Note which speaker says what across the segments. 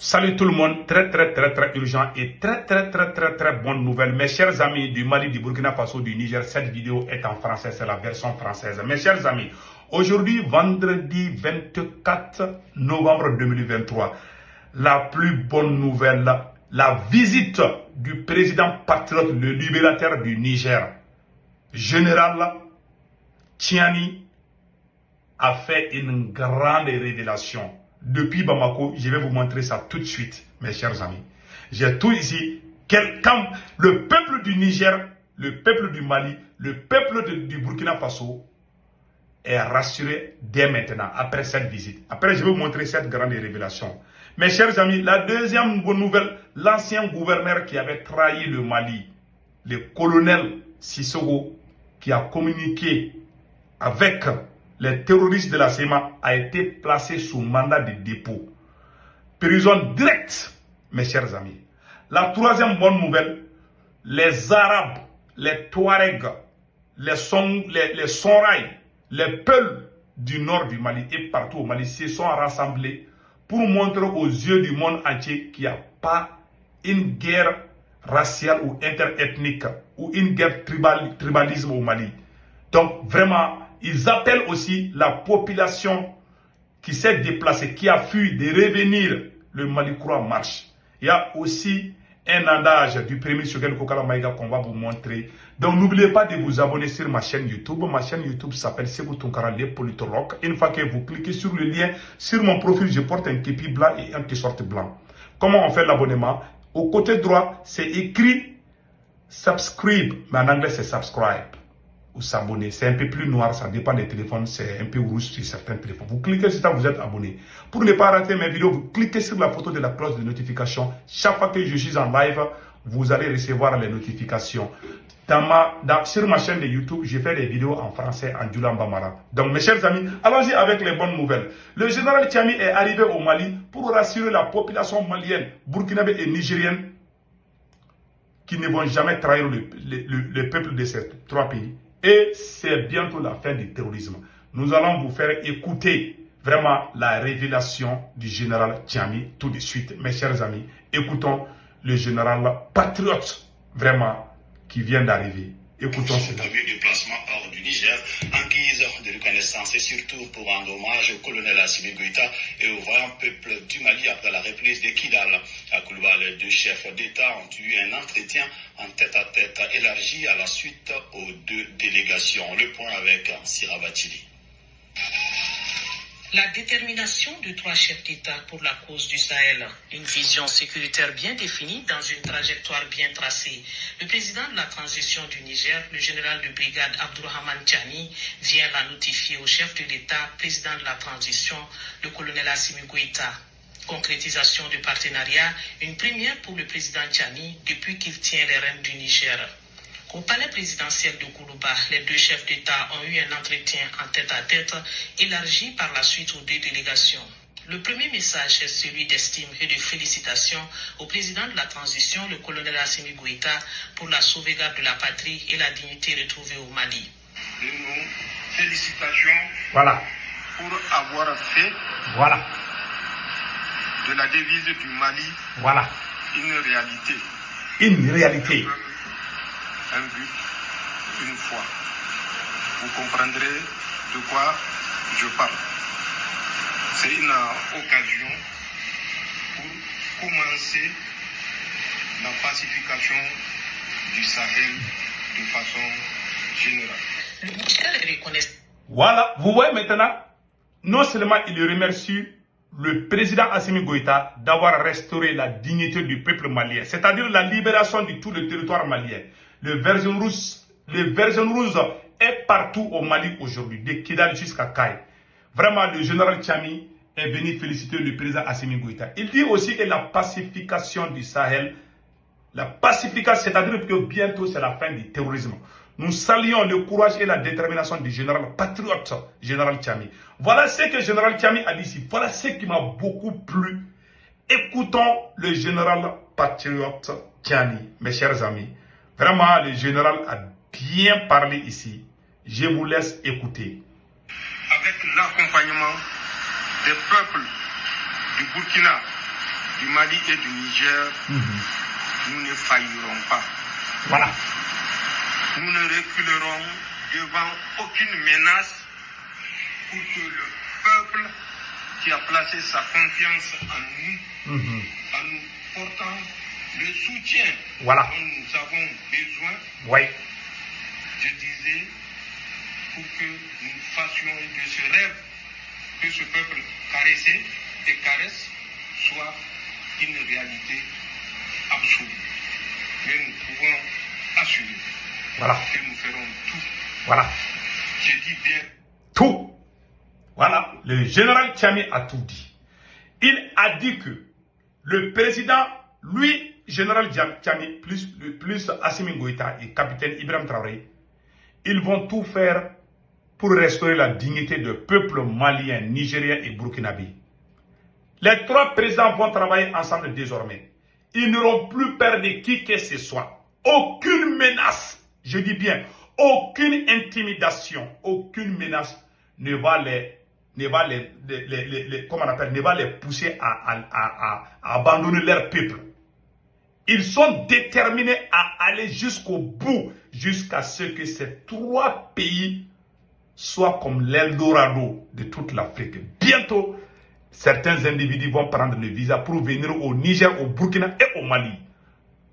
Speaker 1: Salut tout le monde, très urgent et très bonne nouvelle. Mes chers amis du Mali, du Burkina Faso, du Niger, cette vidéo est en français, c'est la version française. Mes chers amis, aujourd'hui, vendredi 24 novembre 2023, la plus bonne nouvelle, la visite du président patriote, le libérateur du Niger, général Tchiani, a fait une grande révélation. Depuis Bamako, je vais vous montrer ça tout de suite, mes chers amis. J'ai tout ici. Quand le peuple du Niger, le peuple du Mali, le peuple du Burkina Faso est rassuré dès maintenant, après cette visite. Après, je vais vous montrer cette grande révélation. Mes chers amis, la deuxième bonne nouvelle, l'ancien gouverneur qui avait trahi le Mali, le colonel Sissoko, qui a communiqué avec les terroristes de la CEMA, a été placé sous mandat de dépôt. Prison directe, mes chers amis. La troisième bonne nouvelle, les Arabes, les Touaregs, les Songhai, les Peuls du nord du Mali et partout au Mali se sont rassemblés pour montrer aux yeux du monde entier qu'il n'y a pas une guerre raciale ou interethnique ou une guerre tribalisme au Mali. Donc vraiment, ils appellent aussi la population qui s'est déplacée, qui a fui de revenir. Le Mali croix marche. Il y a aussi un andage du premier Shogel Kokala Maïga qu'on va vous montrer. Donc n'oubliez pas de vous abonner sur ma chaîne YouTube. Ma chaîne YouTube s'appelle Sekou Tounkara, les politologues. Une fois que vous cliquez sur le lien, sur mon profil, je porte un képi blanc et un t-shirt blanc. Comment on fait l'abonnement? Au côté droit, c'est écrit subscribe, mais en anglais c'est subscribe. Ou s'abonner, c'est un peu plus noir, ça dépend des téléphones, c'est un peu rouge sur certains téléphones. Vous cliquez sur ça, vous êtes abonné. Pour ne pas rater mes vidéos, vous cliquez sur la photo de la cloche de notification. Chaque fois que je suis en live, vous allez recevoir les notifications. Sur ma chaîne de YouTube, je fais des vidéos en français, en Djoula Mbamara. Donc mes chers amis, allons-y avec les bonnes nouvelles. Le général Tchiani est arrivé au Mali pour rassurer la population malienne, burkinabé et nigérienne qui ne vont jamais trahir le peuple de ces trois pays. Et c'est bientôt la fin du terrorisme. Nous allons vous faire écouter vraiment la révélation du général Tchiani tout de suite. Mes chers amis, écoutons le général patriote vraiment qui vient d'arriver. Écoutons
Speaker 2: Son premier déplacement hors du Niger en guise de reconnaissance et surtout pour rendre hommage au colonel Assimi Goïta et au vaillant peuple du Mali après la reprise de Kidal. À Koulibaly, les deux chefs d'État ont eu un entretien en tête-à-tête élargi à la suite aux deux délégations. Le point avec Sira Batili.
Speaker 3: La détermination de trois chefs d'État pour la cause du Sahel, une vision sécuritaire bien définie dans une trajectoire bien tracée. Le président de la transition du Niger, le général de brigade Abdourahmane Tchiani, vient la notifier au chef de l'État, président de la transition, le colonel Assimi Goïta. Concrétisation du partenariat, une première pour le président Tchiani depuis qu'il tient les rênes du Niger. Au palais présidentiel de Kourouba, les deux chefs d'État ont eu un entretien en tête-à-tête élargi par la suite aux deux délégations. Le premier message est celui d'estime et de félicitations au président de la transition, le colonel Assimi Goïta, pour la sauvegarde de la patrie et la dignité retrouvée au Mali.
Speaker 2: Nous félicitations pour avoir fait de la devise du Mali une réalité.
Speaker 1: Une réalité.
Speaker 2: Un but, une foi. Vous comprendrez de quoi je parle. C'est une occasion pour commencer la pacification du Sahel de façon générale.
Speaker 3: Le Niger reconnaît.
Speaker 1: Voilà, vous voyez maintenant, non seulement il remercie le président Assimi Goïta d'avoir restauré la dignité du peuple malien, c'est-à-dire la libération de tout le territoire malien. Le version rouge est partout au Mali aujourd'hui, de Kidal jusqu'à Kay. Vraiment, le général Tchiani est venu féliciter le président Assimi Goïta. Il dit aussi que la pacification du Sahel, la pacification, c'est-à-dire que bientôt c'est la fin du terrorisme. Nous saluons le courage et la détermination du général patriote, général Tchiani. Voilà ce que le général Tchiani a dit ici. Voilà ce qui m'a beaucoup plu. Écoutons le général patriote Tchiani, mes chers amis. Vraiment, le général a bien parlé ici. Je vous laisse écouter.
Speaker 2: Avec l'accompagnement des peuples du Burkina
Speaker 4: du Mali et du Niger, nous ne faillirons pas.
Speaker 1: Voilà.
Speaker 4: Nous ne reculerons devant aucune menace pour que le peuple qui a placé sa confiance en nous, en nous portant le soutien
Speaker 1: Voilà.
Speaker 4: dont nous avons besoin,
Speaker 1: Oui.
Speaker 4: je disais, pour que nous fassions de ce rêve que ce peuple caressait et caresse soit une réalité absolue. Mais nous pouvons assurer
Speaker 1: Voilà.
Speaker 4: que nous ferons tout.
Speaker 1: Voilà.
Speaker 4: Je dis bien
Speaker 1: Tout. Voilà. Le général Tchami a tout dit. Il a dit que le président, lui, général Tchami, plus Assimi Goïta et capitaine Ibrahim Traoré, ils vont tout faire pour restaurer la dignité du peuple malien, nigérien et burkinabé. Les trois présidents vont travailler ensemble désormais. Ils n'auront plus peur de qui que ce soit. Aucune menace, je dis bien, aucune intimidation, aucune menace ne va les pousser à abandonner leur peuple. Ils sont déterminés à aller jusqu'au bout, jusqu'à ce que ces trois pays soient comme l'Eldorado de toute l'Afrique. Bientôt, certains individus vont prendre le visa pour venir au Niger, au Burkina et au Mali.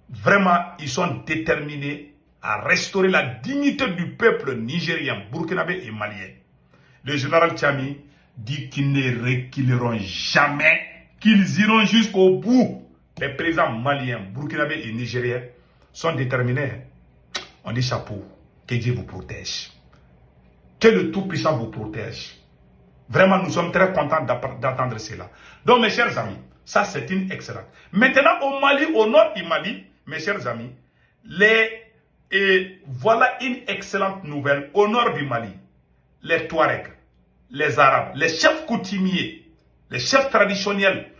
Speaker 1: Vraiment, ils sont déterminés à restaurer la dignité du peuple nigérien, burkinabé et malien. Le général Tchami dit qu'ils ne reculeront jamais, qu'ils iront jusqu'au bout. Les présidents maliens, burkinabés et nigériens sont déterminés. On dit chapeau, que Dieu vous protège. Que le Tout-Puissant vous protège. Vraiment, nous sommes très contents d'entendre cela. Donc, mes chers amis, ça c'est une excellente. Maintenant, au Mali, au nord du Mali, mes chers amis, voilà une excellente nouvelle. Au nord du Mali, les Touaregs, les Arabes, les chefs coutumiers, les chefs traditionnels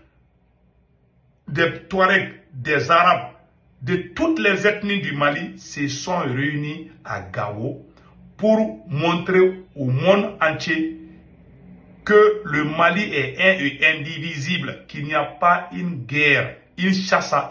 Speaker 1: des Touaregs, des Arabes, de toutes les ethnies du Mali se sont réunis à Gao pour montrer au monde entier que le Mali est un et indivisible, qu'il n'y a pas une guerre, une chasse à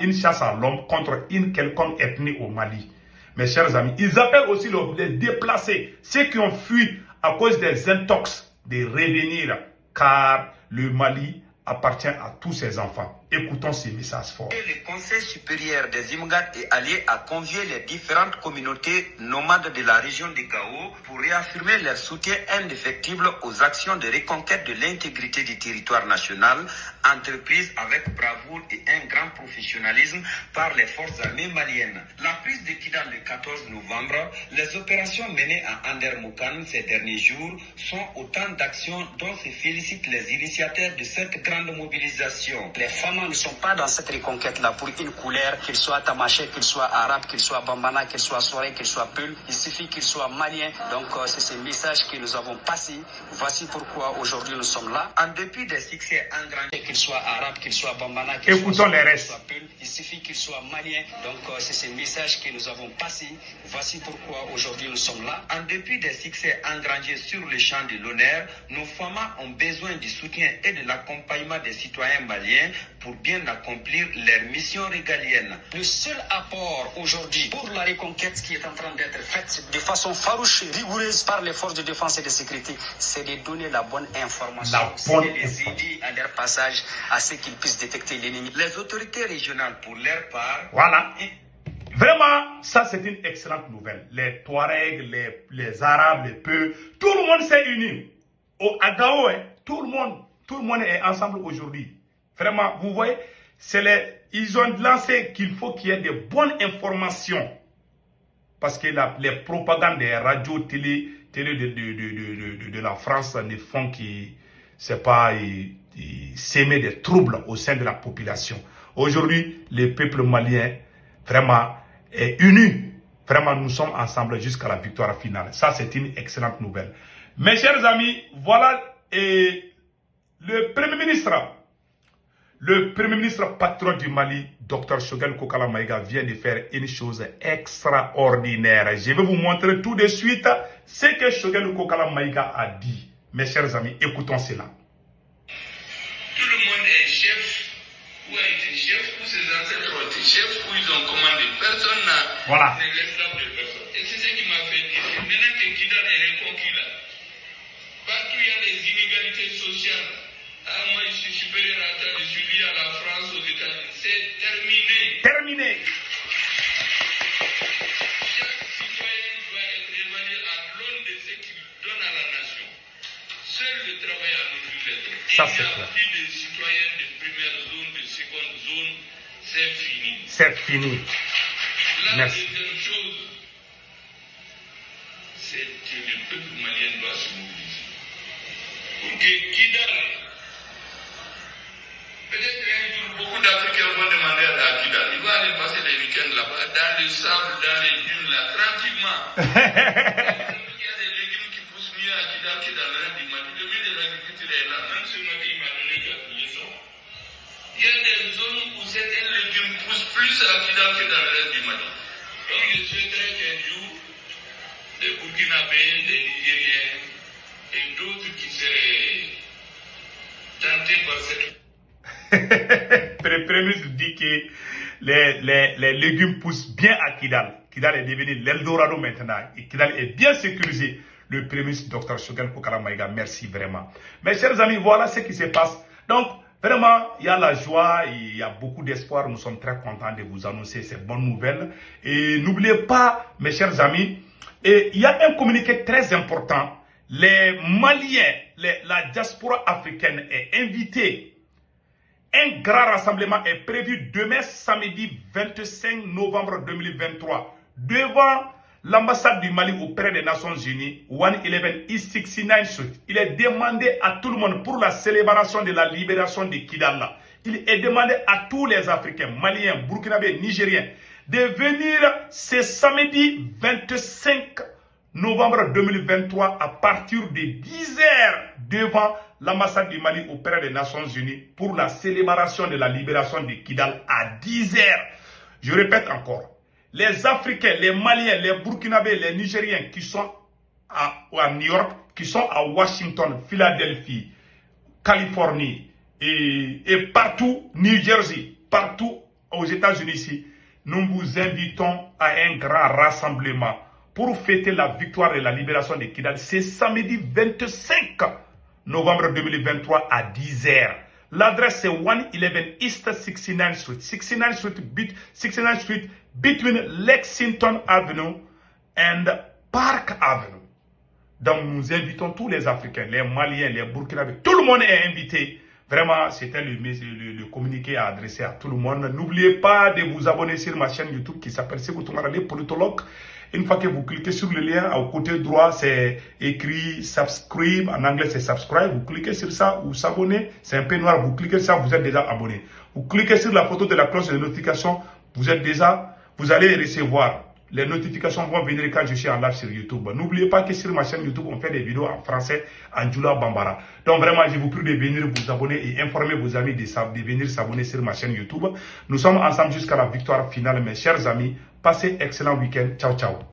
Speaker 1: l'homme contre une quelconque ethnie au Mali. Mes chers amis, ils appellent aussi les déplacés, ceux qui ont fui à cause des intox, de revenir, car le Mali appartient à tous ses enfants. Écoutons ces messages forts.
Speaker 5: Le Conseil supérieur des Imgad et alliés a convié les différentes communautés nomades de la région de Gao pour réaffirmer leur soutien indéfectible aux actions de reconquête de l'intégrité du territoire national, entreprises avec bravoure et un grand professionnalisme par les forces armées maliennes. La prise de Kidal le 14 novembre, les opérations menées à Andermoukane ces derniers jours sont autant d'actions dont se félicitent les initiateurs de cette grande mobilisation. Les femmes ne sont pas dans cette reconquête-là pour une couleur, qu'ils soient tamaché, qu'ils soient arabes, qu'ils soient bambana, qu'ils soient soré, qu'ils soient peul. Il suffit qu'ils soient maliens. Donc c'est ce message que nous avons passé. Voici pourquoi aujourd'hui nous sommes là. En dépit des succès engrangés, qu'ils soient arabes, qu'ils soient bambana, qu'ils soient
Speaker 1: les restes.
Speaker 5: peul, il suffit qu'ils soient maliens. Donc c'est ce message que nous avons passé. Voici pourquoi aujourd'hui nous sommes là. En dépit des succès engrangés sur le champ de l'honneur, nos femmes ont besoin du soutien et de l'accompagnement des citoyens maliens pour bien accomplir leur mission régalienne. Le seul apport aujourd'hui pour la reconquête qui est en train d'être faite de façon farouche et rigoureuse par les forces de défense et de sécurité, c'est de donner la bonne information, c'est de les aider à leur passage à ce qu'ils puissent détecter l'ennemi. Les autorités régionales, pour leur part...
Speaker 1: Voilà. Vraiment, ça c'est une excellente nouvelle. Les Touaregs, les Arabes, les Peu, tout le monde s'est uni. À Gao, tout le monde est ensemble aujourd'hui. Vraiment, vous voyez, ils ont lancé qu'il faut qu'il y ait de bonnes informations. Parce que les propagandes des radios, télé de la France ne font que, c'est pas, s'aimer des troubles au sein de la population. Aujourd'hui, le peuple malien, vraiment, est uni. Vraiment, nous sommes ensemble jusqu'à la victoire finale. Ça, c'est une excellente nouvelle. Mes chers amis, voilà le Premier ministre patron du Mali, Dr Choguel Kokala Maïga, vient de faire une chose extraordinaire. Je vais vous montrer tout de suite ce que Choguel Kokala Maïga a dit. Mes chers amis, écoutons cela.
Speaker 4: Tout le monde est chef ou a été
Speaker 6: chefs où ses ancêtres ont été chefs, où ils ont commandé. Personne n'est l'esclave de personne. Et c'est ce qui m'a fait dire que maintenant que Kidal est reconquis là, partout il y a des inégalités sociales. Ah, moi je suis supérieur à toi, je suis lié à la France, aux États-Unis. C'est terminé.
Speaker 1: Terminé.
Speaker 6: Chaque citoyen doit être évalué à l'aune de ce qu'il donne à la nation. Seul le travail a nourri les autres. Il n'y a plus de citoyens de première zone, de seconde zone, c'est fini.
Speaker 1: C'est fini.
Speaker 6: La deuxième chose, c'est que le peuple malien doit se mobiliser. Pour que Kidal, peut-être un jour, beaucoup d'Africains vont demander à Kidal, il va aller passer les week-ends là-bas, dans le sable, dans les dunes là, tranquillement. Il y a des légumes qui poussent mieux à Kidal que dans le reste du Mali. Le milieu de l'agriculture est là, même ce matin il m'a donné quelques leçons. Il y a des zones où certains légumes poussent plus à Kidal que dans le reste du Mali. Donc je souhaiterais qu'un jour, des Burkinabés, des Nigériens et d'autres qui seraient tentés par cette...
Speaker 1: Le Premier ministre dit que les légumes poussent bien à Kidal. Kidal est devenu l'Eldorado maintenant. Et Kidal est bien sécurisé. Le Premier ministre Dr Choguel Pokala Maïga, merci vraiment. Mes chers amis, voilà ce qui se passe. Donc, vraiment, il y a la joie, il y a beaucoup d'espoir. Nous sommes très contents de vous annoncer ces bonnes nouvelles. Et n'oubliez pas, mes chers amis, il y a un communiqué très important. Les Maliens, la diaspora africaine est invitée. Un grand rassemblement est prévu demain, samedi 25 novembre 2023, devant l'ambassade du Mali auprès des Nations Unies, 111 East 69 Street. Il est demandé à tout le monde pour la célébration de la libération de Kidal. Il est demandé à tous les Africains, Maliens, Burkinabés, Nigériens, de venir ce samedi 25 novembre 2023 à partir de 10h devant l'ambassade du Mali auprès des Nations Unies pour la célébration de la libération de Kidal à 10h. Je répète encore, les Africains, les Maliens, les Burkinabés, les Nigériens qui sont à New York, qui sont à Washington, Philadelphie, Californie et partout, New Jersey, partout aux États-Unis ici, nous vous invitons à un grand rassemblement pour fêter la victoire et la libération de Kidal. C'est samedi 25 novembre 2023 à 10h. L'adresse c'est 111 East 69 Street. 69 Street between Lexington Avenue and Park Avenue. Donc nous invitons tous les Africains, les Maliens, les Burkinabés. Tout le monde est invité. Vraiment, c'était le communiqué à adresser à tout le monde. N'oubliez pas de vous abonner sur ma chaîne YouTube qui s'appelle Sékou Toumara, les politologues. Une fois que vous cliquez sur le lien, au côté droit, c'est écrit subscribe. En anglais, c'est subscribe. Vous cliquez sur ça ou s'abonner. C'est un peu noir. Vous cliquez sur ça, vous êtes déjà abonné. Vous cliquez sur la photo de la cloche de notification. Vous allez recevoir. Les notifications vont venir quand je suis en live sur YouTube. N'oubliez pas que sur ma chaîne YouTube, on fait des vidéos en français, en Djoula Bambara. Donc vraiment, je vous prie de venir vous abonner et informer vos amis de venir s'abonner sur ma chaîne YouTube. Nous sommes ensemble jusqu'à la victoire finale, mes chers amis. Passez excellent week-end. Ciao, ciao.